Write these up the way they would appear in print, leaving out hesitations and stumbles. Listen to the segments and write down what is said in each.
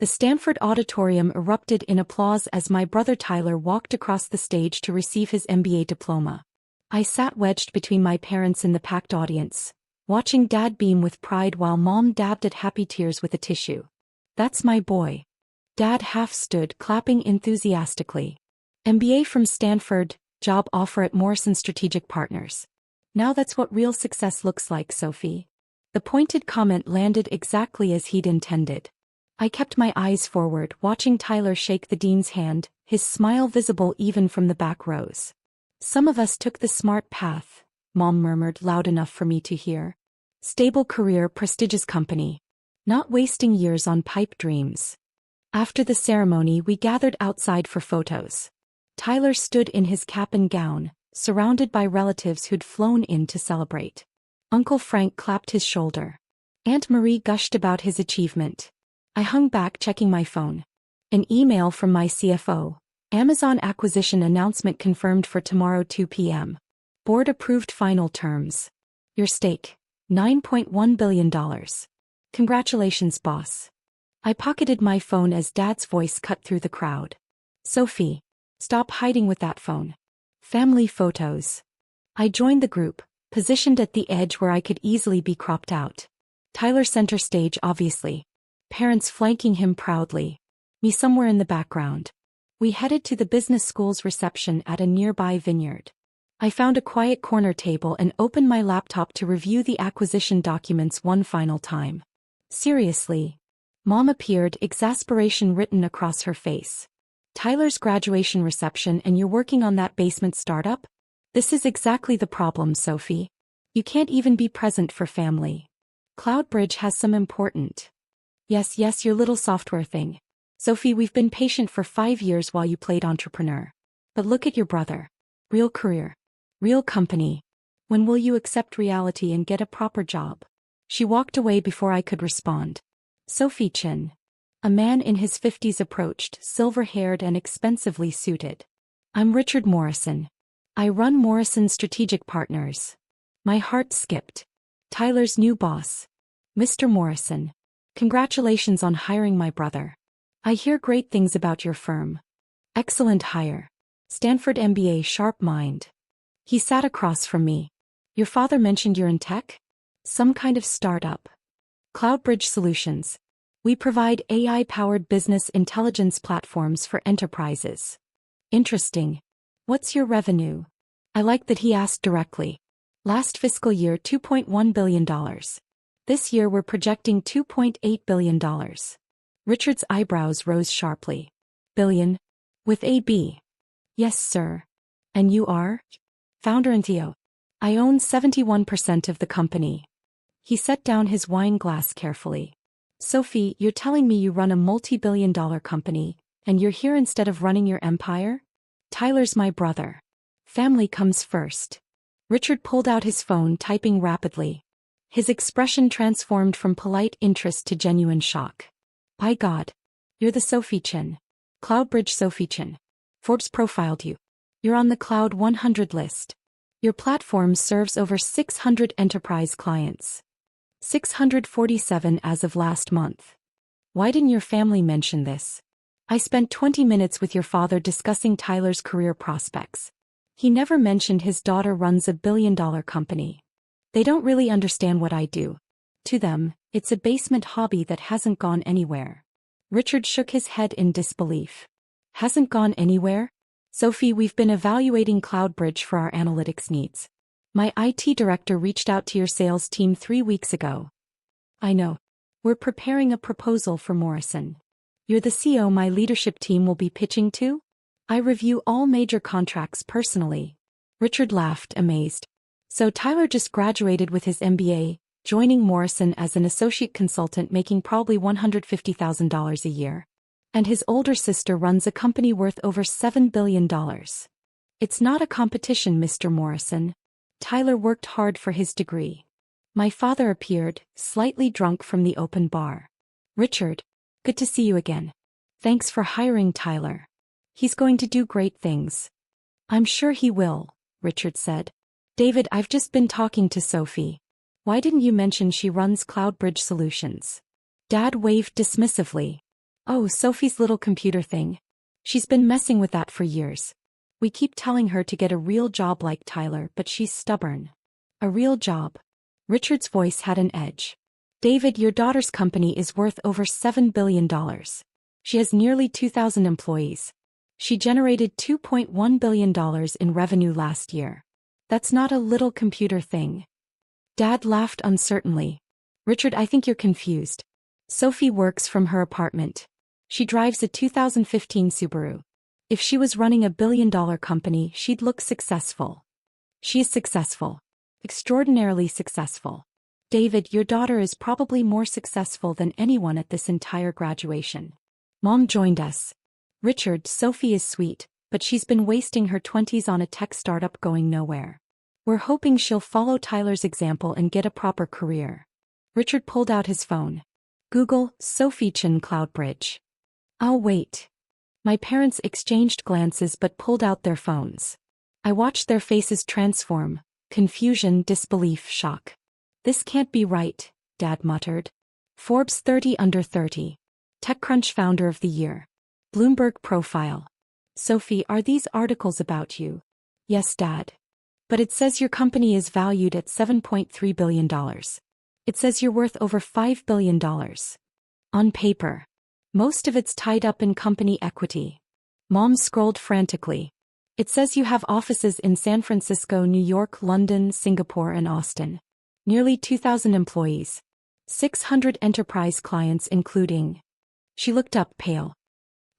The Stanford auditorium erupted in applause as my brother Tyler walked across the stage to receive his MBA diploma. I sat wedged between my parents in the packed audience, watching Dad beam with pride while Mom dabbed at happy tears with a tissue. "That's my boy." Dad half stood, clapping enthusiastically. "MBA from Stanford, job offer at Morrison Strategic Partners. Now that's what real success looks like, Sophie." The pointed comment landed exactly as he'd intended. I kept my eyes forward, watching Tyler shake the dean's hand, his smile visible even from the back rows. "Some of us took the smart path," Mom murmured loud enough for me to hear. "Stable career, prestigious company. Not wasting years on pipe dreams." After the ceremony, we gathered outside for photos. Tyler stood in his cap and gown, surrounded by relatives who'd flown in to celebrate. Uncle Frank clapped his shoulder. Aunt Marie gushed about his achievement. I hung back, checking my phone. An email from my CFO. Amazon acquisition announcement confirmed for tomorrow 2 p.m. Board approved final terms. Your stake, $9.1 billion. Congratulations, boss. I pocketed my phone as Dad's voice cut through the crowd. "Sophie, stop hiding with that phone. Family photos." I joined the group, positioned at the edge where I could easily be cropped out. Tyler center stage, obviously. Parents flanking him proudly. Me somewhere in the background. We headed to the business school's reception at a nearby vineyard. I found a quiet corner table and opened my laptop to review the acquisition documents one final time. "Seriously?" Mom appeared, exasperation written across her face. "Tyler's graduation reception and you're working on that basement startup? This is exactly the problem, Sophie. You can't even be present for family. Cloudbridge has some important..." Yes, your little software thing. "Sophie, we've been patient for 5 years while you played entrepreneur. But look at your brother. Real career. Real company. When will you accept reality and get a proper job?" She walked away before I could respond. Sophie Chin. A man in his 50s approached, silver-haired and expensively suited. "I'm Richard Morrison. I run Morrison Strategic Partners." My heart skipped. Tyler's new boss. "Mr. Morrison. Congratulations on hiring my brother. I hear great things about your firm. Excellent hire. Stanford MBA, sharp mind." He sat across from me. "Your father mentioned you're in tech? Some kind of startup?" "Cloudbridge Solutions. We provide AI-powered business intelligence platforms for enterprises." "Interesting. What's your revenue?" I liked that he asked directly. "Last fiscal year, $2.1 billion. This year we're projecting $2.8 billion. Richard's eyebrows rose sharply. "Billion? With a B?" "Yes, sir." "And you are?" "Founder and CEO. I own 71% of the company." He set down his wine glass carefully. "Sophie, you're telling me you run a multi-billion-dollar company, and you're here instead of running your empire?" "Tyler's my brother. Family comes first." Richard pulled out his phone, typing rapidly. His expression transformed from polite interest to genuine shock. "By God. You're the Sophie Chin. Cloudbridge Sophie Chin. Forbes profiled you. You're on the Cloud 100 list. Your platform serves over 600 enterprise clients. 647 as of last month. Why didn't your family mention this? I spent 20 minutes with your father discussing Tyler's career prospects. He never mentioned his daughter runs a billion-dollar company. They don't really understand what I do. To them, it's a basement hobby that hasn't gone anywhere." Richard shook his head in disbelief. "Hasn't gone anywhere? Sophie, we've been evaluating Cloudbridge for our analytics needs. My IT director reached out to your sales team 3 weeks ago." "I know. We're preparing a proposal for Morrison. You're the CEO my leadership team will be pitching to? I review all major contracts personally." Richard laughed, amazed. "So Tyler just graduated with his MBA, joining Morrison as an associate consultant making probably $150,000 a year. And his older sister runs a company worth over $7 billion. It's not a competition, Mr. Morrison. Tyler worked hard for his degree." My father appeared, slightly drunk from the open bar. "Richard, good to see you again. Thanks for hiring Tyler. He's going to do great things." "I'm sure he will," Richard said. "David, I've just been talking to Sophie. Why didn't you mention she runs Cloudbridge Solutions?" Dad waved dismissively. Oh, Sophie's little computer thing. She's been messing with that for years. We keep telling her to get a real job like Tyler, but she's stubborn. A real job. Richard's voice had an edge. David, your daughter's company is worth over $7 billion. She has nearly 2,000 employees. She generated $2.1 billion in revenue last year. That's not a little computer thing. Dad laughed uncertainly. Richard, I think you're confused. Sophie works from her apartment. She drives a 2015 Subaru. If she was running a billion-dollar company, she'd look successful. She is successful. Extraordinarily successful. David, your daughter is probably more successful than anyone at this entire graduation. Mom joined us. Richard, Sophie is sweet, but she's been wasting her 20s on a tech startup going nowhere. We're hoping she'll follow Tyler's example and get a proper career. Richard pulled out his phone. Google, Sophie Chen Cloudbridge. I'll wait. My parents exchanged glances but pulled out their phones. I watched their faces transform, confusion, disbelief, shock. This can't be right, Dad muttered. Forbes 30 under 30. TechCrunch Founder of the Year. Bloomberg profile. Sophie, are these articles about you? Yes, Dad. But it says your company is valued at $7.3 billion. It says you're worth over $5 billion. On paper. Most of it's tied up in company equity. Mom scrolled frantically. It says you have offices in San Francisco, New York, London, Singapore, and Austin. Nearly 2,000 employees. 600 enterprise clients including. She looked up, pale.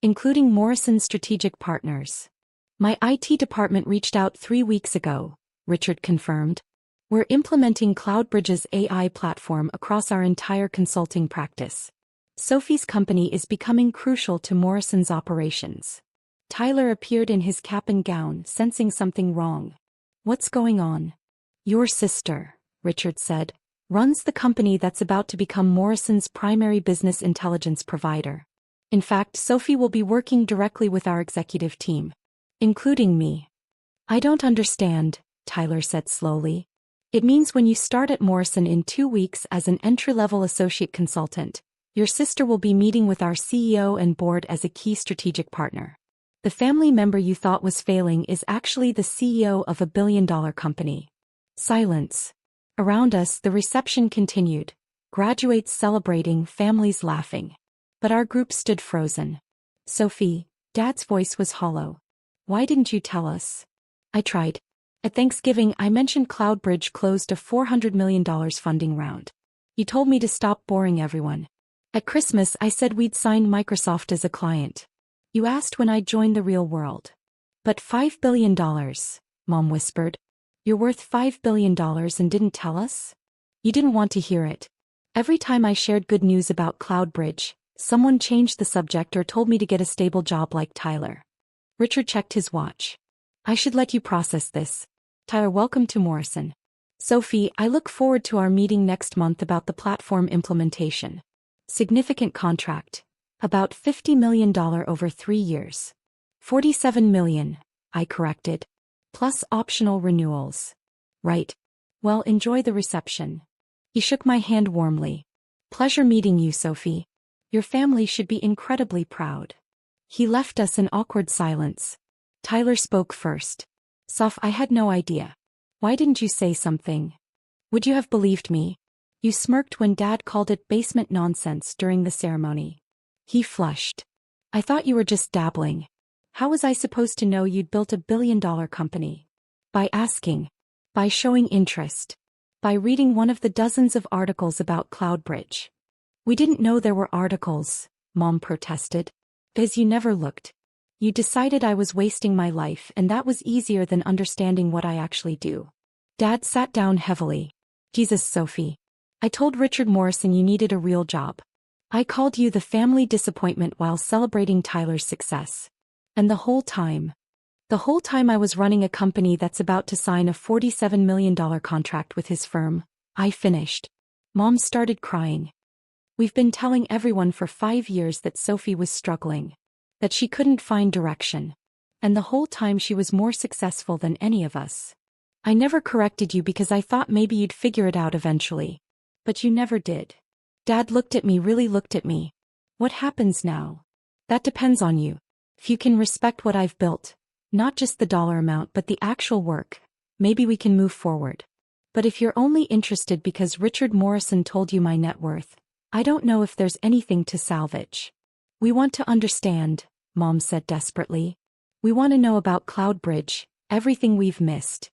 Including Morrison Strategic Partners. My IT department reached out 3 weeks ago, Richard confirmed. We're implementing Cloudbridge's AI platform across our entire consulting practice. Sophie's company is becoming crucial to Morrison's operations. Tyler appeared in his cap and gown, sensing something wrong. What's going on? Your sister, Richard said, runs the company that's about to become Morrison's primary business intelligence provider. In fact, Sophie will be working directly with our executive team. Including me. I don't understand, Tyler said slowly. It means when you start at Morrison in 2 weeks as an entry-level associate consultant, your sister will be meeting with our CEO and board as a key strategic partner. The family member you thought was failing is actually the CEO of a billion-dollar company. Silence. Around us, the reception continued. Graduates celebrating, families laughing. But our group stood frozen. Sophie, Dad's voice was hollow. Why didn't you tell us? I tried. At Thanksgiving, I mentioned Cloudbridge closed a $400 million funding round. You told me to stop boring everyone. At Christmas, I said we'd sign Microsoft as a client. You asked when I'd join the real world. But $5 billion, Mom whispered. You're worth $5 billion and didn't tell us? You didn't want to hear it. Every time I shared good news about Cloudbridge, someone changed the subject or told me to get a stable job like Tyler. Richard checked his watch. I should let you process this. Tyler, welcome to Morrison. Sophie, I look forward to our meeting next month about the platform implementation. Significant contract. About $50 million over 3 years. $47 million, I corrected. Plus optional renewals. Right. Well, enjoy the reception. He shook my hand warmly. Pleasure meeting you, Sophie. Your family should be incredibly proud. He left us in awkward silence. Tyler spoke first. Soph, I had no idea. Why didn't you say something? Would you have believed me? You smirked when Dad called it basement nonsense during the ceremony. He flushed. I thought you were just dabbling. How was I supposed to know you'd built a billion-dollar company? By asking. By showing interest. By reading one of the dozens of articles about Cloudbridge. We didn't know there were articles, Mom protested. Because you never looked. You decided I was wasting my life and that was easier than understanding what I actually do. Dad sat down heavily. Jesus, Sophie. I told Richard Morrison you needed a real job. I called you the family disappointment while celebrating Tyler's success. And the whole time I was running a company that's about to sign a $47 million contract with his firm, I finished. Mom started crying. We've been telling everyone for 5 years that Sophie was struggling. That she couldn't find direction. And the whole time she was more successful than any of us. I never corrected you because I thought maybe you'd figure it out eventually. But you never did. Dad looked at me, really looked at me. What happens now? That depends on you. If you can respect what I've built, not just the dollar amount but the actual work, maybe we can move forward. But if you're only interested because Richard Morrison told you my net worth, I don't know if there's anything to salvage. We want to understand, Mom said desperately. We want to know about Cloudbridge, everything we've missed.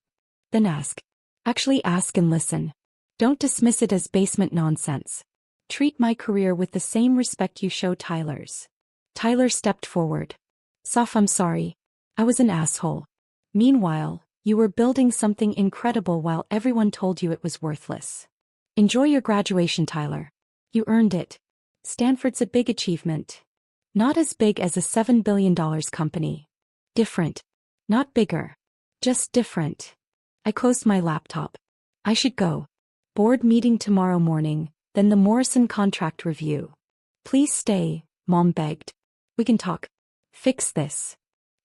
Then ask. Actually ask and listen. Don't dismiss it as basement nonsense. Treat my career with the same respect you show Tyler's. Tyler stepped forward. Soph, I'm sorry. I was an asshole. Meanwhile, you were building something incredible while everyone told you it was worthless. Enjoy your graduation, Tyler. You earned it. Stanford's a big achievement. Not as big as a $7 billion company. Different. Not bigger. Just different. I closed my laptop. I should go. Board meeting tomorrow morning, then the Morrison contract review. Please stay, Mom begged. We can talk. Fix this.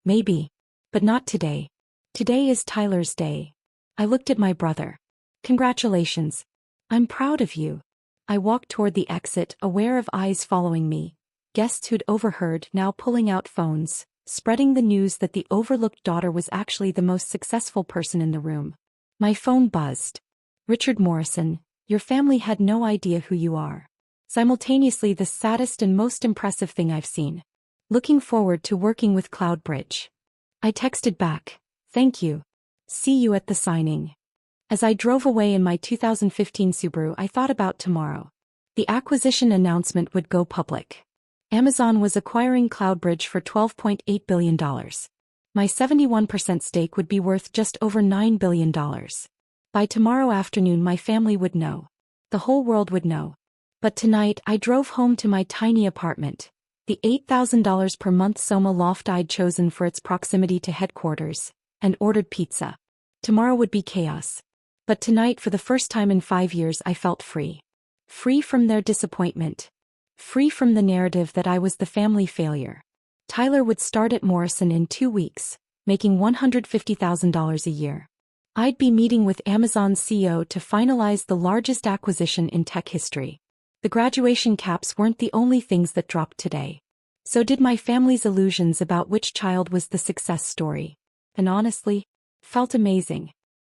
Maybe. But not today. Today is Tyler's day. I looked at my brother. Congratulations. I'm proud of you. I walked toward the exit, aware of eyes following me. Guests who'd overheard now pulling out phones, spreading the news that the overlooked daughter was actually the most successful person in the room. My phone buzzed. Richard Morrison, your family had no idea who you are. Simultaneously the saddest and most impressive thing I've seen. Looking forward to working with Cloudbridge. I texted back. Thank you. See you at the signing. As I drove away in my 2015 Subaru, I thought about tomorrow. The acquisition announcement would go public. Amazon was acquiring Cloudbridge for $12.8 billion. My 71% stake would be worth just over $9 billion. By tomorrow afternoon my family would know. The whole world would know. But tonight I drove home to my tiny apartment. The $8,000 per month Soma loft I'd chosen for its proximity to headquarters, and ordered pizza. Tomorrow would be chaos. But tonight, for the first time in 5 years, I felt free. Free from their disappointment. Free from the narrative that I was the family failure. Tyler would start at Morrison in 2 weeks, making $150,000 a year. I'd be meeting with Amazon's CEO to finalize the largest acquisition in tech history. The graduation caps weren't the only things that dropped today. So did my family's illusions about which child was the success story. And honestly, felt amazing.